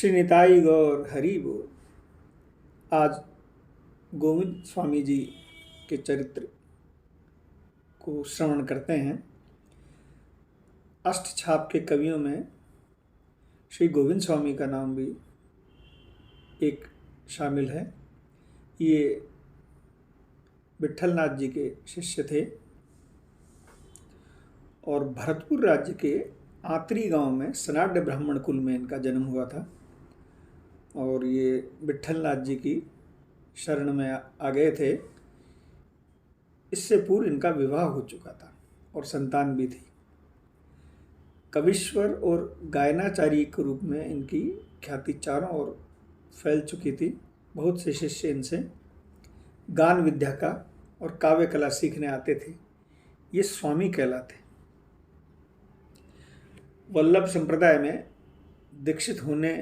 श्री निताई गौर हरि बोल। आज गोविंद स्वामी जी के चरित्र को श्रवण करते हैं। अष्टछाप के कवियों में श्री गोविंद स्वामी का नाम भी एक शामिल है। ये विट्ठलनाथ जी के शिष्य थे और भरतपुर राज्य के आंतरी गांव में सनाड्य ब्राह्मण कुल में इनका जन्म हुआ था और ये विट्ठलनाथ जी की शरण में आ गए थे। इससे पूर्व इनका विवाह हो चुका था और संतान भी थी। कविश्वर और गायनाचारी के रूप में इनकी ख्याति चारों ओर फैल चुकी थी। बहुत से शिष्य इनसे गान विद्या का और काव्य कला सीखने आते थे। ये स्वामी कहलाते। वल्लभ संप्रदाय में दीक्षित होने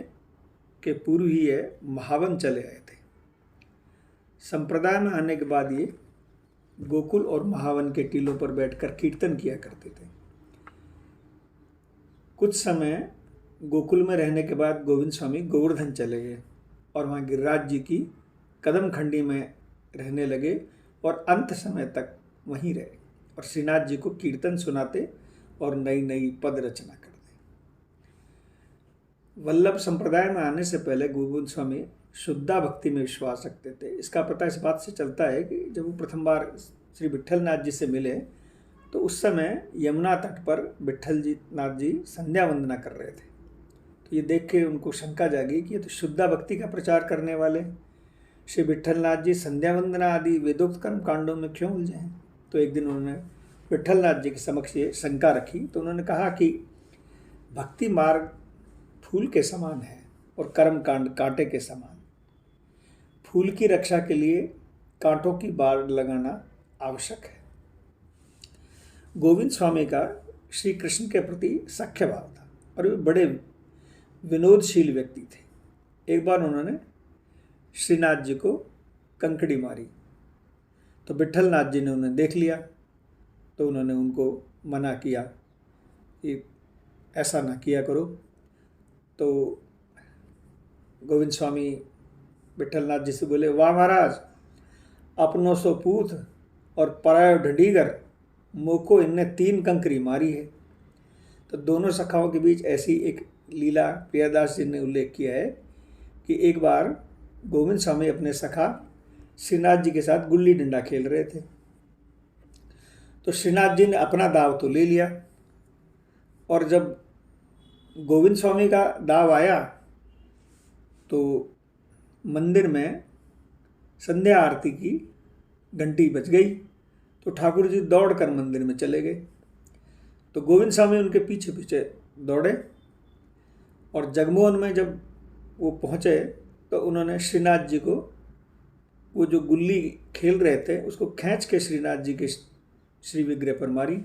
के पूर्व ही ये महावन चले आए थे। संप्रदाय में आने के बाद ये गोकुल और महावन के टीलों पर बैठकर कीर्तन किया करते थे। कुछ समय गोकुल में रहने के बाद गोविंद स्वामी गोवर्धन चले गए और वहाँ गिरिराज जी की कदम खंडी में रहने लगे और अंत समय तक वहीं रहे और श्रीनाथ जी को कीर्तन सुनाते और नई नई पद रचना करते। वल्लभ संप्रदाय में आने से पहले गोविंद स्वामी शुद्धा भक्ति में विश्वास रखते थे। इसका पता इस बात से चलता है कि जब वो प्रथम बार श्री विट्ठलनाथ जी से मिले तो उस समय यमुना तट पर विट्ठल जी नाथ जी संध्या वंदना कर रहे थे। तो ये देख के उनको शंका जागी कि ये तो शुद्धा भक्ति का प्रचार करने वाले श्री विट्ठलनाथ जी संध्या वंदना आदि वेदोक्त कर्म कांडों में क्यों उलझे हैं। तो एक दिन उन्होंने विट्ठलनाथ जी के समक्ष ये शंका रखी। तो उन्होंने कहा कि भक्ति मार्ग फूल के समान है और कर्म कांड कांटे के समान। फूल की रक्षा के लिए कांटों की बाड़ लगाना आवश्यक है। गोविंद स्वामी का श्री कृष्ण के प्रति सख्य भाव था और वे बड़े विनोदशील व्यक्ति थे। एक बार उन्होंने श्रीनाथ जी को कंकड़ी मारी तो विट्ठलनाथ जी ने उन्हें देख लिया तो उन्होंने उनको मना किया कि ऐसा ना किया करो। तो गोविंद स्वामी विट्ठलनाथ जी से बोले, वाह महाराज, अपनों सो पूत और परायो ढंडीगर, मोको इनने 3 कंकरी मारी है। तो दोनों सखाओं के बीच ऐसी एक लीला प्रियादास जी ने उल्लेख किया है कि एक बार गोविंद स्वामी अपने सखा श्रीनाथ जी के साथ गुल्ली डंडा खेल रहे थे। तो श्रीनाथ जी ने अपना दाव तो ले लिया और जब गोविंद स्वामी का दाव आया तो मंदिर में संध्या आरती की घंटी बज गई। तो ठाकुर जी दौड़कर मंदिर में चले गए। तो गोविंद स्वामी उनके पीछे पीछे दौड़े और जगमोहन में जब वो पहुँचे तो उन्होंने श्रीनाथ जी को वो जो गुल्ली खेल रहे थे उसको खींच के श्रीनाथ जी के श्री विग्रह पर मारी।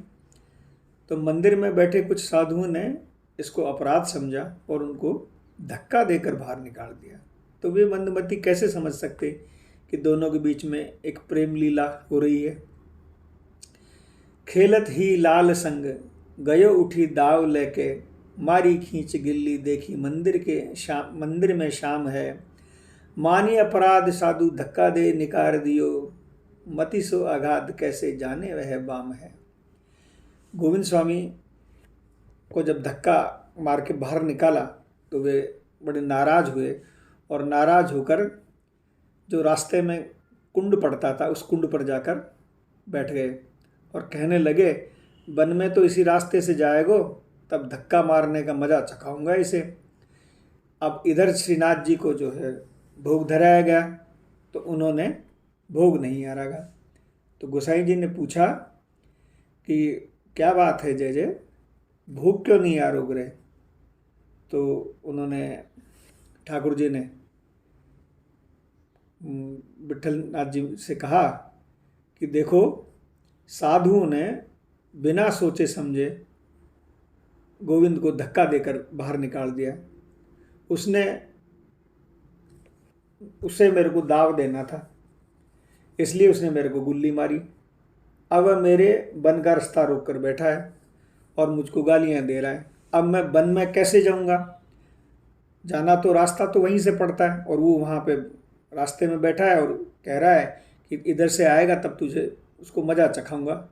तो मंदिर में बैठे कुछ साधुओं ने इसको अपराध समझा और उनको धक्का देकर बाहर निकाल दिया। तो वे मंदमती कैसे समझ सकते कि दोनों के बीच में एक प्रेम लीला हो रही है। खेलत ही लाल संग गयो उठी दाव लेके, मारी खींच गिल्ली देखी मंदिर में शाम है। मानी अपराध साधु धक्का दे निकार दियो, मति सो आघात कैसे जाने वह बाम है। गोविंद स्वामी को जब धक्का मार के बाहर निकाला तो वे बड़े नाराज हुए और नाराज होकर जो रास्ते में कुंड पड़ता था उस कुंड पर जाकर बैठ गए और कहने लगे, वन में तो इसी रास्ते से जाएगो, तब धक्का मारने का मज़ा चखाऊंगा इसे। अब इधर श्रीनाथ जी को जो है भोग धराया गया तो उन्होंने भोग नहीं आरागा। तो गोसाई जी ने पूछा कि क्या बात है जय जय, भोग क्यों नहीं आरोग रहे। तो उन्होंने ठाकुर जी ने विट्ठलनाथ जी से कहा कि देखो, साधुओं ने बिना सोचे समझे गोविंद को धक्का देकर बाहर निकाल दिया। उसे मेरे को दाव देना था, इसलिए उसने मेरे को गुल्ली मारी। अब वह मेरे वन का रास्ता रोक कर बैठा है और मुझको गालियां दे रहा है। अब मैं वन में कैसे जाऊंगा। जाना तो रास्ता तो वहीं से पड़ता है, और वो वहाँ पे रास्ते में बैठा है और कह रहा है कि इधर से आएगा तब तुझे उसको मज़ा चखाऊंगा,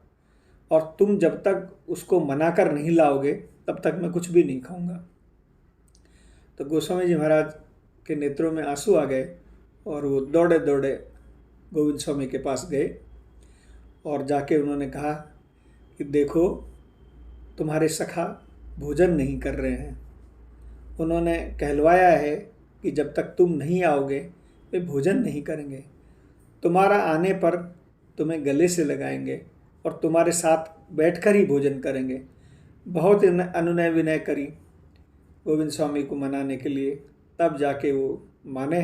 और तुम जब तक उसको मना कर नहीं लाओगे तब तक मैं कुछ भी नहीं खाऊंगा। तो गोस्वामी जी महाराज के नेत्रों में आंसू आ गए और वो दौड़े दौड़े गोविंद स्वामी के पास गए और जाके उन्होंने कहा कि देखो, तुम्हारे सखा भोजन नहीं कर रहे हैं। उन्होंने कहलवाया है कि जब तक तुम नहीं आओगे वे भोजन नहीं करेंगे। तुम्हारा आने पर तुम्हें गले से लगाएंगे और तुम्हारे साथ बैठकर ही भोजन करेंगे। बहुत अनुनय विनय करी गोविंद स्वामी को मनाने के लिए, तब जाके वो माने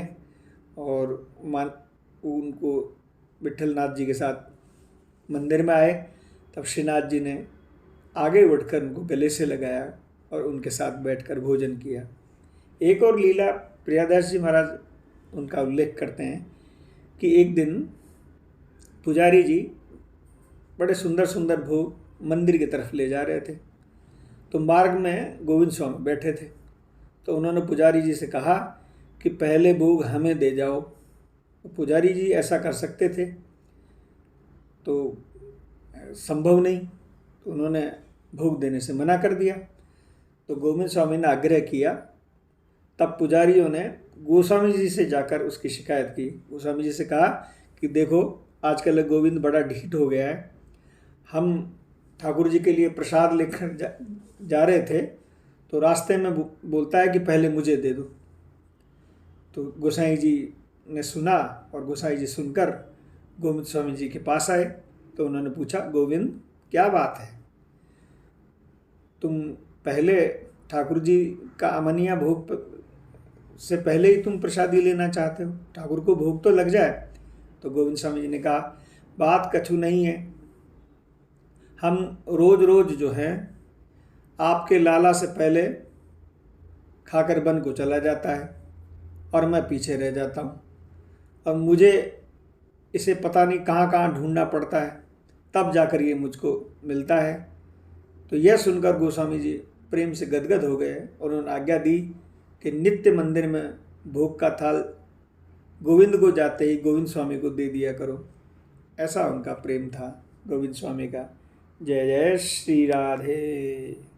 और उनको विट्ठलनाथ जी के साथ मंदिर में आए। तब श्रीनाथ जी ने आगे बढ़कर उनको गले से लगाया और उनके साथ बैठकर भोजन किया। एक और लीला प्रियादास जी महाराज उनका उल्लेख करते हैं कि एक दिन पुजारी जी बड़े सुंदर सुंदर भोग मंदिर की तरफ ले जा रहे थे, तो मार्ग में गोविंद स्वामी बैठे थे। तो उन्होंने पुजारी जी से कहा कि पहले भोग हमें दे जाओ। तो पुजारी जी ऐसा कर सकते थे तो संभव नहीं, तो उन्होंने भोग देने से मना कर दिया। तो गोविंद स्वामी ने आग्रह किया, तब पुजारियों ने गोस्वामी जी से जाकर उसकी शिकायत की। गोस्वामी जी से कहा कि देखो, आजकल गोविंद बड़ा ढीठ हो गया है, हम ठाकुर जी के लिए प्रसाद लेकर जा रहे थे तो रास्ते में बोलता है कि पहले मुझे दे दो। तो गोसाई जी ने सुना और गोसाई जी सुनकर गोविंद स्वामी जी के पास आए। तो उन्होंने पूछा, गोविंद क्या बात है, तुम पहले ठाकुर जी का अमनिया भोग से पहले ही तुम प्रसादी लेना चाहते हो, ठाकुर को भोग तो लग जाए। तो गोविंद स्वामी जी ने कहा, बात कछु नहीं है, हम रोज रोज जो है आपके लाला से पहले खाकर वन को चला जाता है और मैं पीछे रह जाता हूँ, और मुझे इसे पता नहीं कहाँ कहाँ ढूंढना पड़ता है, तब जाकर ये मुझको मिलता है। तो यह सुनकर गोस्वामी जी प्रेम से गदगद हो गए और उन्होंने आज्ञा दी कि नित्य मंदिर में भोग का थाल गोविंद को जाते ही गोविंद स्वामी को दे दिया करो। ऐसा उनका प्रेम था गोविंद स्वामी का। जय जय श्री राधे।